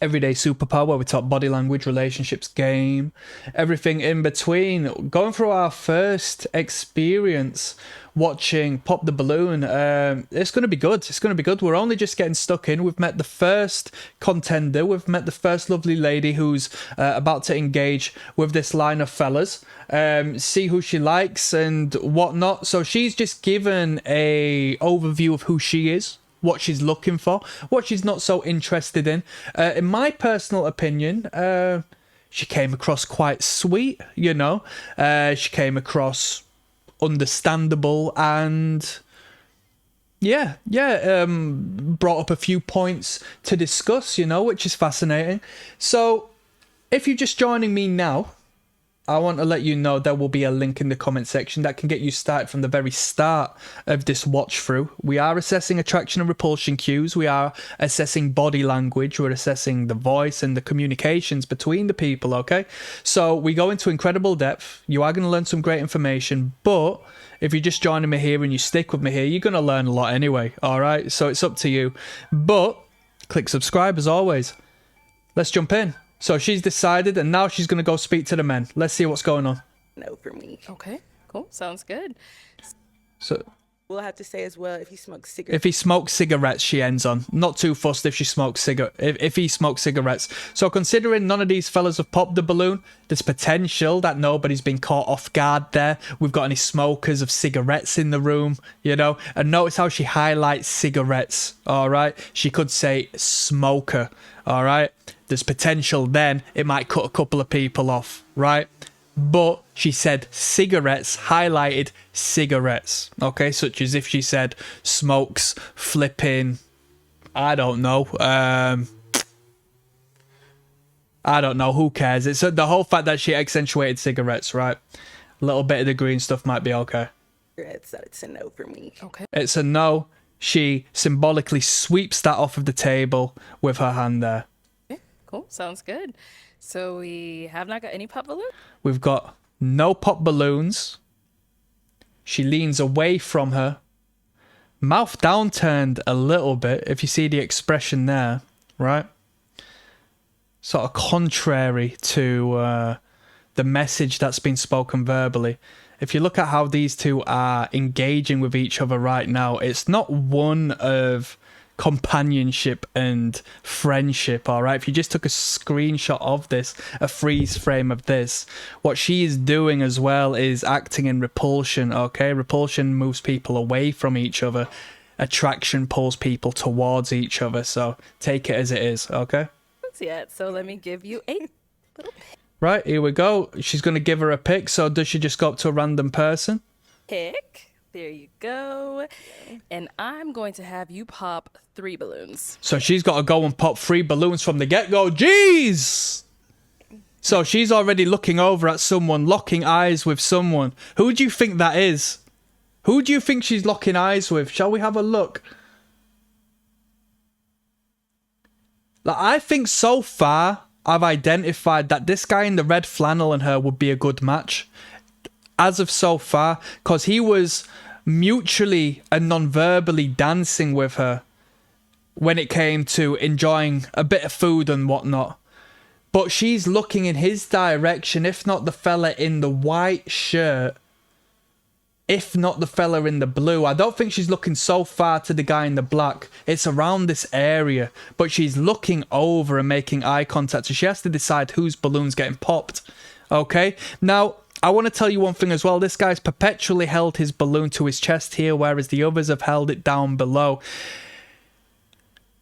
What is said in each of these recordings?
Everyday Superpower, where we talk body language, relationships, game, everything in between. Going through our first experience watching Pop the Balloon. It's going to be good. It's going to be good. We're only just getting stuck in. We've met the first contender. We've met the first lovely lady who's about to engage with this line of fellas. See who she likes and whatnot. So she's just given a overview of who she is, what she's looking for, what she's not so interested in. In my personal opinion, she came across quite sweet, you know. She came across understandable and brought up a few points to discuss, you know, which is fascinating. So if you're just joining me now, I want to let you know there will be a link in the comment section that can get you started from the very start of this watch through. We are assessing attraction and repulsion cues. We are assessing body language. We're assessing the voice and the communications between the people, okay? So we go into incredible depth. You are going to learn some great information, but if you're just joining me here and you stick with me here, you're going to learn a lot anyway, all right? So it's up to you. But click subscribe as always. Let's jump in. So she's decided, and now she's going to go speak to the men. Let's see what's going on. No for me. Okay, cool. Sounds good. So We'll have to say as well if he smokes cigarettes. if he smokes cigarettes, she ends on. Not too fussed if she smokes if he smokes cigarettes. So considering none of these fellas have popped the balloon, there's potential that nobody's been caught off guard there. We've got any smokers of cigarettes in the room, you know? And notice how she highlights cigarettes, all right? She could say smoker, all right? There's potential then it might cut a couple of people off, right? But she said cigarettes, highlighted cigarettes, okay? Such as if she said smokes, flipping, I don't know. I don't know, who cares? It's the whole fact that she accentuated cigarettes, right? A little bit of the green stuff might be okay. Cigarettes, so it's a no for me. Okay. It's a no. She symbolically sweeps that off of the table with her hand there. Okay, cool. Sounds good. So we have not got any pop balloon? We've got no pop balloons. She leans away from her. Mouth downturned a little bit, if you see the expression there, right? Sort of contrary to the message that's been spoken verbally. If you look at how these two are engaging with each other right now, it's not one of companionship and friendship, all right? If you just took a screenshot of this, a freeze frame of this, what she is doing as well is acting in repulsion, okay? Repulsion moves people away from each other. Attraction pulls people towards each other, so take it as it is, okay? Yet, so let me give you a little Right, here we go. She's going to give her a pick, so does she just go up to a random person? pick. There you go. And I'm going to have you pop 3 balloons. So she's got to go and pop 3 balloons from the get-go. Jeez! So she's already looking over at someone, locking eyes with someone. Who do you think that is? Who do you think she's locking eyes with? Shall we have a look? Like, I think so far I've identified that this guy in the red flannel and her would be a good match. As of so far, because he was mutually and non-verbally dancing with her when it came to enjoying a bit of food and whatnot. But she's looking in his direction, if not the fella in the white shirt, if not the fella in the blue. I don't think she's looking so far to the guy in the black. It's around this area, but she's looking over and making eye contact, so she has to decide whose balloon's getting popped. Okay? Now, I want to tell you one thing as well. This guy's perpetually held his balloon to his chest here, whereas the others have held it down below.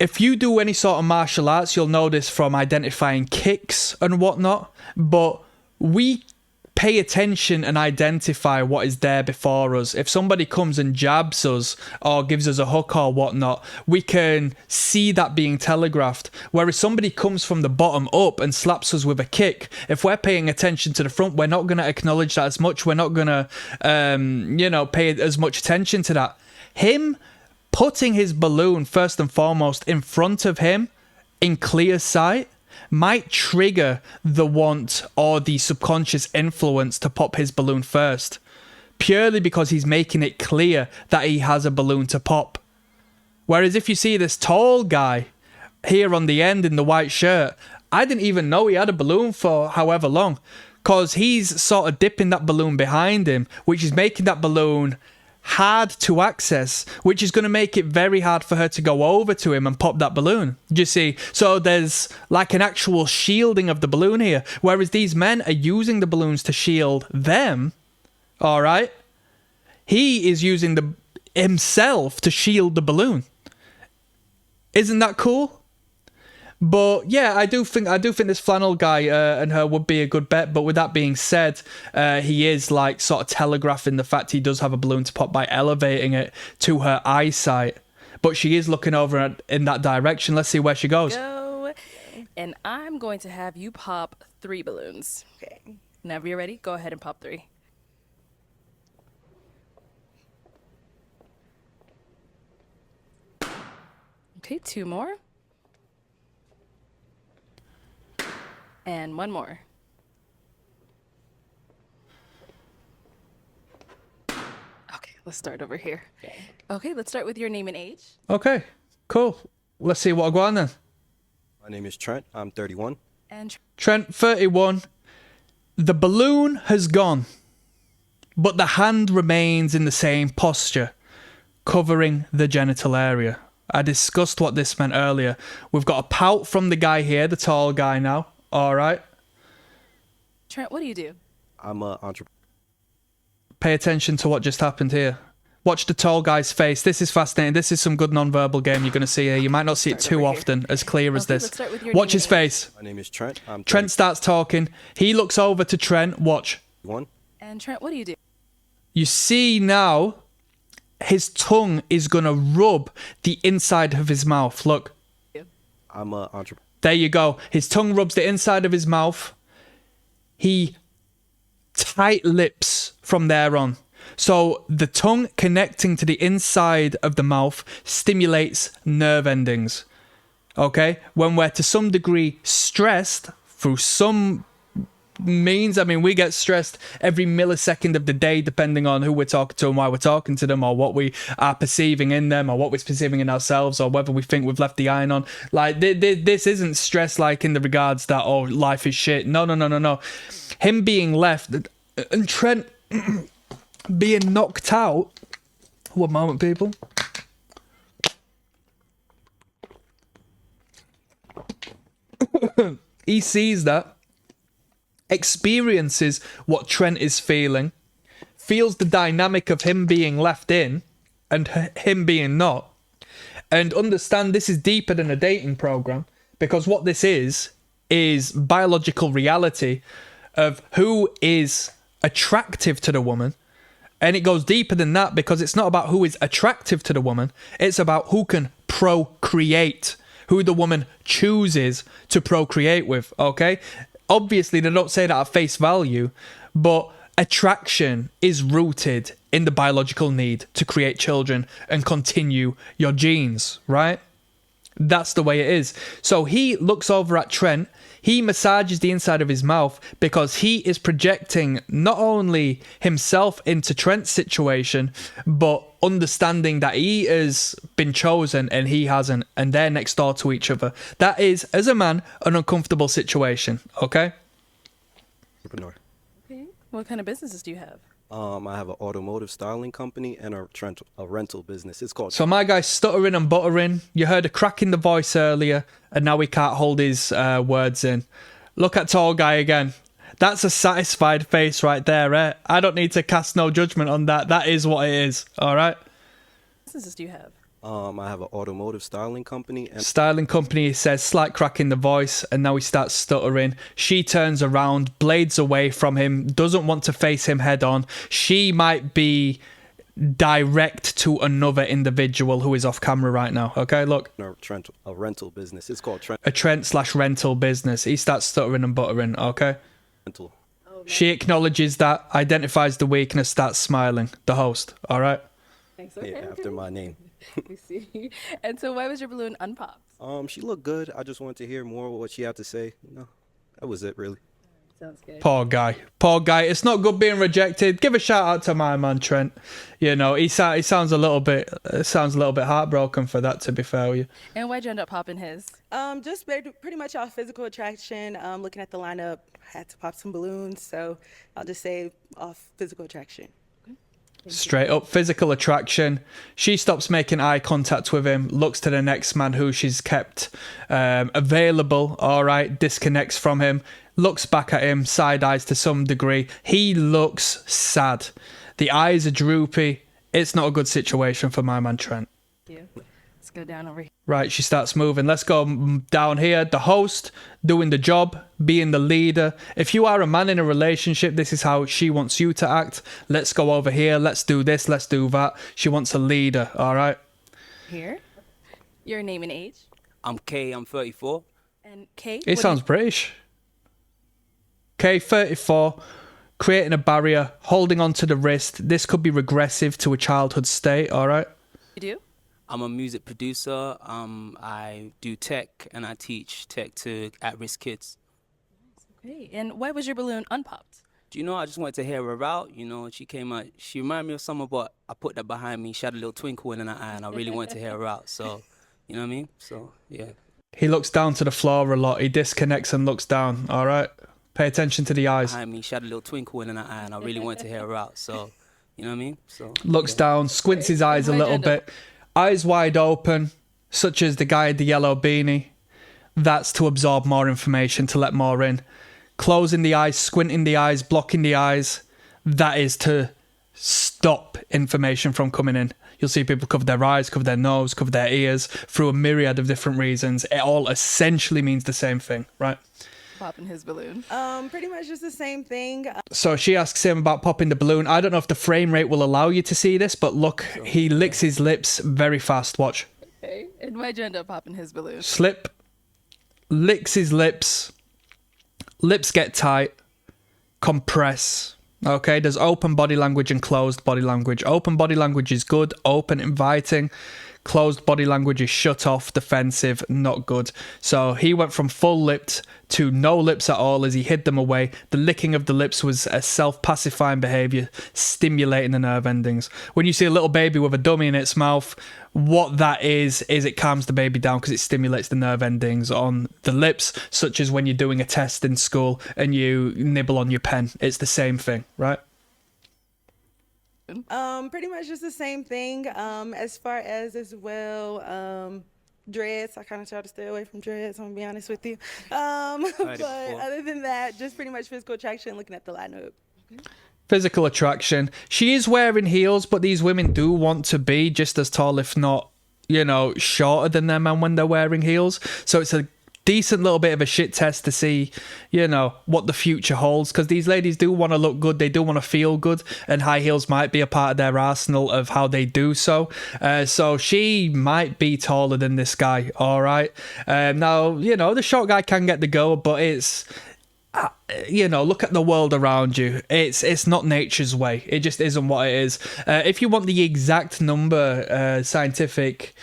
If you do any sort of martial arts, you'll know this from identifying kicks and whatnot, but we pay attention and identify what is there before us. If somebody comes and jabs us or gives us a hook or whatnot, we can see that being telegraphed. Whereas somebody comes from the bottom up and slaps us with a kick, if we're paying attention to the front, we're not going to acknowledge that as much. We're not going to, pay as much attention to that. Him putting his balloon first and foremost in front of him in clear sight might trigger the want or the subconscious influence to pop his balloon first, purely because he's making it clear that he has a balloon to pop. Whereas if you see this tall guy here on the end in the white shirt, I didn't even know he had a balloon for however long, because he's sort of dipping that balloon behind him, which is making that balloon hard to access, which is going to make it very hard for her to go over to him and pop that balloon. Do you see? So there's like an actual shielding of the balloon here, whereas these men are using the balloons to shield them. All right, he is using himself to shield the balloon. Isn't that cool? But yeah, I do think this flannel guy and her would be a good bet. But with that being said, he is like sort of telegraphing the fact he does have a balloon to pop by elevating it to her eyesight. But she is looking over in that direction. Let's see where she goes. Go. And I'm going to have you pop 3 balloons. Okay. Whenever you're ready, go ahead and pop 3. Okay, 2 more. And 1 more. Okay, let's start over here. Okay, let's start with your name and age. Okay, cool. Let's see what I go on then. My name is Trent. I'm 31. And Trent, 31. The balloon has gone, but the hand remains in the same posture, covering the genital area. I discussed what this meant earlier. We've got a pout from the guy here, the tall guy now. All right. Trent, what do you do? I'm an entrepreneur. Pay attention to what just happened here. Watch the tall guy's face. This is fascinating. This is some good non-verbal game you're going to see here. You might not see it too often, as clear as Okay, this. let's start with your Watch name his and face. My name is Trent. I'm Trent starts talking. He looks over to Trent. Watch. 31. And Trent, what do you do? You see now, his tongue is going to rub the inside of his mouth. Look. I'm an entrepreneur. There you go. His tongue rubs the inside of his mouth. He tight lips from there on. So the tongue connecting to the inside of the mouth stimulates nerve endings. Okay? When we're to some degree stressed through some means, I mean, we get stressed every millisecond of the day depending on who we're talking to and why we're talking to them, or what we are perceiving in them, or what we're perceiving in ourselves, or whether we think we've left the iron on. Like, this isn't stress like in the regards that, oh, life is shit. No. Him being left and Trent being knocked out. One moment, people. He sees that, experiences what Trent is feeling, feels the dynamic of him being left in and him being not, and understand this is deeper than a dating program, because what this is biological reality of who is attractive to the woman. And it goes deeper than that, because it's not about who is attractive to the woman, it's about who can procreate, who the woman chooses to procreate with, okay? Obviously, they don't say that at face value, but attraction is rooted in the biological need to create children and continue your genes, right? That's the way it is. So he looks over at Trent. He massages the inside of his mouth because he is projecting not only himself into Trent's situation, but understanding that he has been chosen and he hasn't, and they're next door to each other. That is, as a man, an uncomfortable situation, okay? Entrepreneur. Okay. What kind of businesses do you have? I have an automotive styling company and a rental business. It's called. So my guy's stuttering and buttering. You heard a crack in the voice earlier, and now he can't hold his words in. Look at tall guy again. That's a satisfied face right there, eh? I don't need to cast no judgment on that. That is what it is, all right? What businesses do you have? I have an automotive styling company and Styling company, says, slight crack in the voice, and now he starts stuttering. She turns around, blades away from him, doesn't want to face him head on. She might be direct to another individual who is off camera right now. Okay, look. a rental business. It's called A Trent/rental business. He starts stuttering and buttering, okay? rental. She acknowledges that, identifies the weakness, starts smiling. The host, all right? Thanks. Yeah, after my name. We see. And so why was your balloon unpopped? She looked good. I just wanted to hear more of what she had to say. That was it, really. Sounds good. Poor guy. Poor guy. It's not good being rejected. Give a shout out to my man Trent. You know, he sounds a little bit heartbroken for that, to be fair with you. And why'd you end up popping his? Just pretty much off physical attraction. Looking at the lineup, had to pop some balloons, so I'll just say off physical attraction. Straight up physical attraction. She stops making eye contact with him, looks to the next man who she's kept available, all right, disconnects from him, looks back at him, side eyes to some degree. He looks sad. The eyes are droopy. It's not a good situation for my man Trent. Yeah. Let's go down over here. Right, she starts moving. Let's go down here. The host, doing the job, being the leader. If you are a man in a relationship, this is how she wants you to act. Let's go over here. Let's do this. Let's do that. She wants a leader, all right? Here. Your name and age. I'm Kay, I'm 34. And Kate. He sounds British. Okay, 34. Creating a barrier, holding on to the wrist. This could be regressive to a childhood state, all right? You do? I'm a music producer. I do tech and I teach tech to at-risk kids. Okay. And why was your balloon unpopped? Do you know, I just wanted to hear her out. You know, she came out, she reminded me of someone, but I put that behind me. She had a little twinkle in her eye and I really wanted to hear her out. So, you know what I mean? So, yeah. He looks down to the floor a lot. He disconnects and looks down, all right? Pay attention to the eyes. Behind me, she had a little twinkle in her eye and I really wanted to hear her out. So, you know what I mean? So Looks down, squints his eyes a Where'd you little end up? bit. Eyes wide open, such as the guy in the yellow beanie. That's to absorb more information, to let more in. Closing the eyes, squinting the eyes, blocking the eyes. That is to stop information from coming in. You'll see people cover their eyes, cover their nose, cover their ears, through a myriad of different reasons. It all essentially means the same thing, right? Popping his balloon. Pretty much just the same thing. So she asks him about popping the balloon. I don't know if the frame rate will allow you to see this, but look, he licks his lips very fast. Watch. Okay. And why'd you end up popping his balloon? Slip, licks his lips, lips get tight, compress. Okay, there's open body language and closed body language. Open body language is good, open, inviting. Closed body language is shut off, defensive, not good. So he went from full lipped to no lips at all as he hid them away. The licking of the lips was a self-pacifying behaviour, stimulating the nerve endings. When you see a little baby with a dummy in its mouth, what that is it calms the baby down because it stimulates the nerve endings on the lips, such as when you're doing a test in school and you nibble on your pen. It's the same thing, right? Pretty much just the same thing. As far as well, dreads. I kind of try to stay away from dreads. I'm gonna be honest with you. But other than that, just pretty much physical attraction. Looking at the lineup. Physical attraction. She is wearing heels, but these women do want to be just as tall, if not, you know, shorter than their man when they're wearing heels. So it's a decent little bit of a shit test to see, you know, what the future holds, because these ladies do want to look good, they do want to feel good, and high heels might be a part of their arsenal of how they do so. So she might be taller than this guy, all right? Now, you know, the short guy can get the go, but it's, you know, look at the world around you. It's not nature's way. It just isn't what it is. If you want the exact number, scientific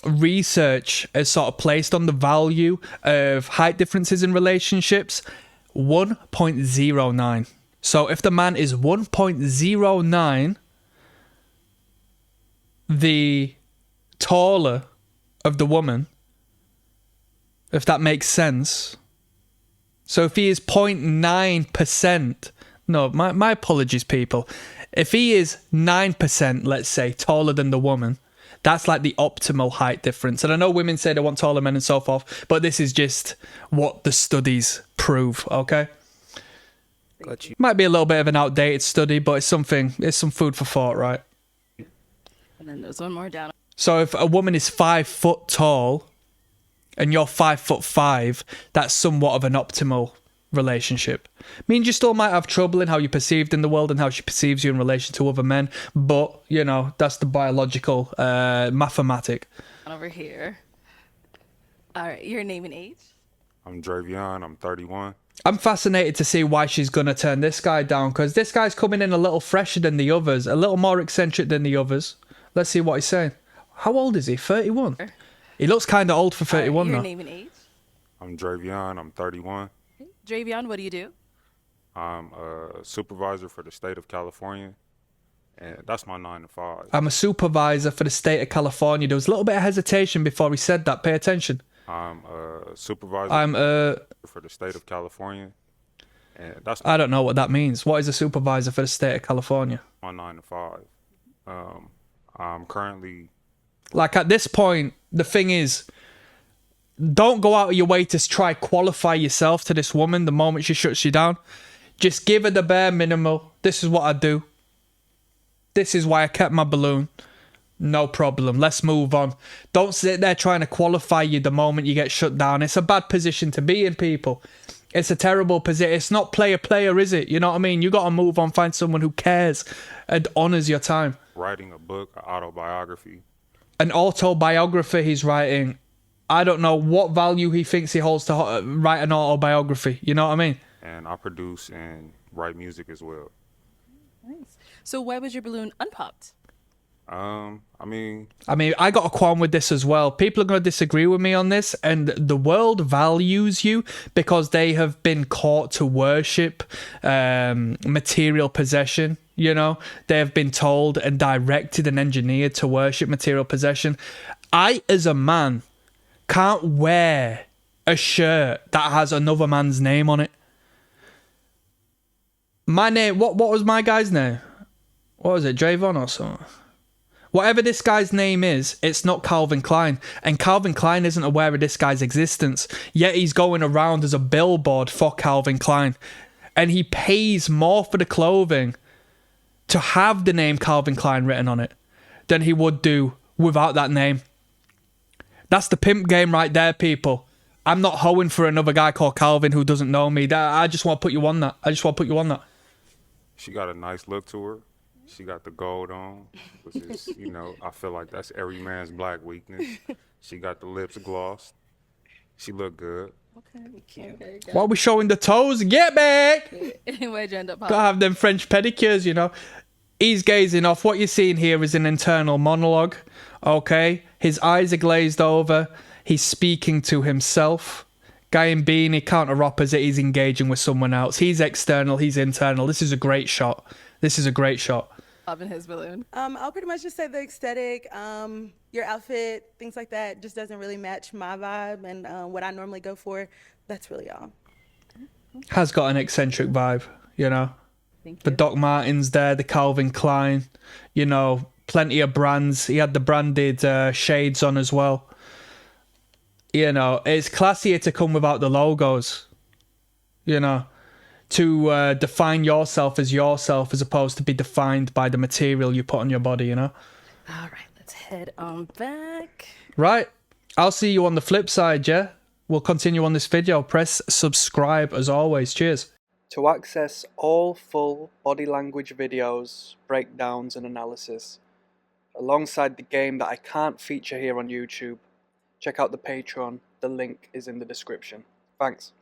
research is sort of placed on the value of height differences in relationships, 1.09. So if the man is 1.09, the taller of the woman, if that makes sense. So if he is 0.9%, no, my apologies, people. If he is 9%, let's say, taller than the woman, that's like the optimal height difference. And I know women say they want taller men and so forth, but this is just what the studies prove, okay? got you. Might be a little bit of an outdated study, but it's some food for thought, right? And then there's one more down. So if a woman is 5 foot tall and you're 5'5", that's somewhat of an optimal relationship. Means you still might have trouble in how you're perceived in the world and how she perceives you in relation to other men, but, you know, that's the biological mathematic. Over here. All right, your name and age? I'm Dravion, I'm 31. I'm fascinated to see why she's going to turn this guy down, because this guy's coming in a little fresher than the others, a little more eccentric than the others. Let's see what he's saying. How old is he? 31? He looks kind of old for 31 your now. name and age? I'm Dravion, I'm 31. Dravion, what do you do? I'm a supervisor for the state of California, and that's my 9 to 5. I'm a supervisor for the state of California. There was a little bit of hesitation before he said that. Pay attention. I'm a supervisor I'm for the state of California, and that's I don't know what that means. What is a supervisor for the state of California? my 9 to 5. I'm currently Like at this point, the thing is, don't go out of your way to try qualify yourself to this woman the moment she shuts you down. Just give her the bare minimal. This is what I do. This is why I kept my balloon. No problem. Let's move on. Don't sit there trying to qualify you the moment you get shut down. It's a bad position to be in, people. It's a terrible position. It's not player, is it? You know what I mean? You got to move on, find someone who cares and honors your time. writing a book, an autobiography. An autobiography he's writing. I don't know what value he thinks he holds to write an autobiography. You know what I mean? And I produce and write music as well. Nice. So why was your balloon unpopped? I mean, I got a qualm with this as well. People are going to disagree with me on this, and the world values you because they have been caught to worship material possession. You know, they have been told and directed and engineered to worship material possession. I, as a man, can't wear a shirt that has another man's name on it. My name, what was my guy's name? What was it, Drayvon or something? Whatever this guy's name is, it's not Calvin Klein. And Calvin Klein isn't aware of this guy's existence. Yet he's going around as a billboard for Calvin Klein. And he pays more for the clothing to have the name Calvin Klein written on it than he would do without that name. That's the pimp game right there, people. I'm not hoeing for another guy called Calvin who doesn't know me. I just want to put you on that. she got a nice look to her. She got the gold on, which is, you know, I feel like that's every man's black weakness. She got the lips glossed. She look good. Okay. Why are we showing the toes? Get back! Where'd you end up? Gotta have them French pedicures, you know. He's gazing off. What you're seeing here is an internal monologue, okay? His eyes are glazed over. He's speaking to himself. Guy in beanie, counter opposite, he's engaging with someone else. He's external, he's internal. This is a great shot. Popping his balloon. I'll pretty much just say the aesthetic, your outfit, things like that just doesn't really match my vibe and what I normally go for. That's really all. Has got an eccentric vibe, you know. Thank you. The Doc Martens there, the Calvin Klein, you know, plenty of brands. He had the branded shades on as well. You know, it's classier to come without the logos, you know, to define yourself as opposed to be defined by the material you put on your body, you know. All right, let's head on back. Right. I'll see you on the flip side, yeah? We'll continue on this video. Press subscribe as always. Cheers. To access all full body language videos, breakdowns and analysis, alongside the game that I can't feature here on YouTube, check out the Patreon. The link is in the description. Thanks.